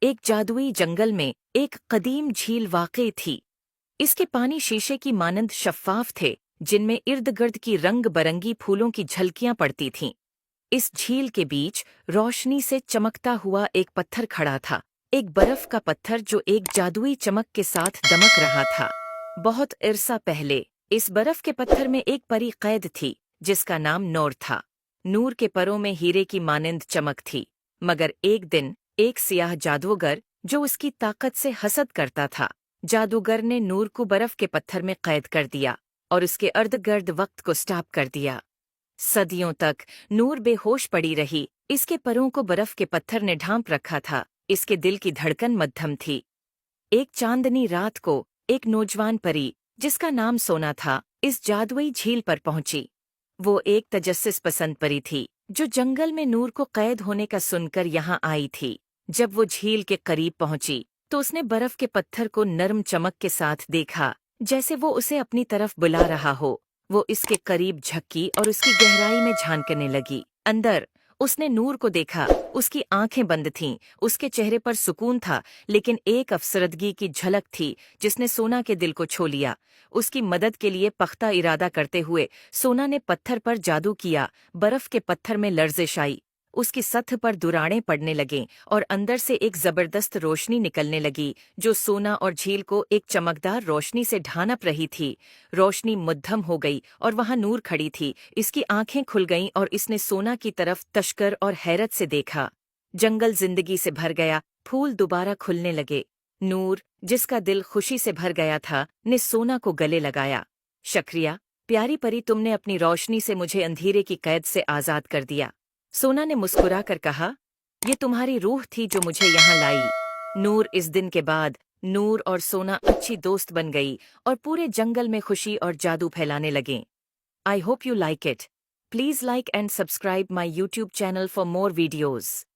एक जादुई जंगल में एक कदीम झील वाक़ई थी। इसके पानी शीशे की मानंद शफ़ाफ थे, जिनमें इर्द-गिर्द की रंग-बरंगी फूलों की झलकियां पड़ती थीं। इस झील के बीच रोशनी से चमकता हुआ एक पत्थर खड़ा था, एक बर्फ का पत्थर जो एक जादुई चमक के साथ दमक रहा था। बहुत अरसा पहले इस बर्फ के पत्थर में एक परी कैद थी, जिसका नाम नूर था। नूर के परों में हीरे की मानंद चमक थी, मगर एक दिन एक सियाह जादूगर जो उसकी ताकत से हसद करता था, जादूगर ने नूर को बर्फ के पत्थर में कैद कर दिया और उसके अर्ध-गर्द वक्त को स्टॉप कर दिया। सदियों तक नूर बेहोश पड़ी रही, इसके परों को बर्फ के पत्थर ने ढांप रखा था, इसके दिल की धड़कन मध्यम थी। एक चांदनी रात को एक नौजवान परी, जिसका नाम सोना था, इस जादुई झील पर पहुंची। वो एक तजस्सुस पसंद परी थी, जो जंगल में नूर को कैद होने का सुनकर यहाँ आई थी। जब वो झील के करीब पहुंची, तो उसने बर्फ के पत्थर को नरम चमक के साथ देखा, जैसे वो उसे अपनी तरफ बुला रहा हो। वो इसके करीब झक्की और उसकी गहराई में झांकने लगी। अंदर उसने नूर को देखा। उसकी आंखें बंद थीं, उसके चेहरे पर सुकून था, लेकिन एक अफसरदगी की झलक थी जिसने सोना के दिल को छू लिया। उसकी मदद के लिए पख्ता इरादा करते हुए सोना ने पत्थर पर जादू किया। बर्फ के पत्थर में लर्जिश आई, उसकी सतह पर दुराड़ें पड़ने लगें और अंदर से एक जबरदस्त रोशनी निकलने लगी, जो सोना और झील को एक चमकदार रोशनी से ढांप रही थी। रोशनी मद्धम हो गई और वहां नूर खड़ी थी। इसकी आंखें खुल गईं और इसने सोना की तरफ तशकर और हैरत से देखा। जंगल जिंदगी से भर गया, फूल दोबारा खुलने लगे। नूर, जिसका दिल खुशी से भर गया था, ने सोना को गले लगाया। शुक्रिया प्यारी परी, तुमने अपनी रोशनी से मुझे अंधेरे की कैद से आजाद कर दिया। सोना ने मुस्कुराकर कहा, ये तुम्हारी रूह थी जो मुझे यहाँ लाई। नूर इस दिन के बाद नूर और सोना अच्छी दोस्त बन गई और पूरे जंगल में खुशी और जादू फैलाने लगे। I hope you like it. Please like and subscribe my YouTube channel for more videos.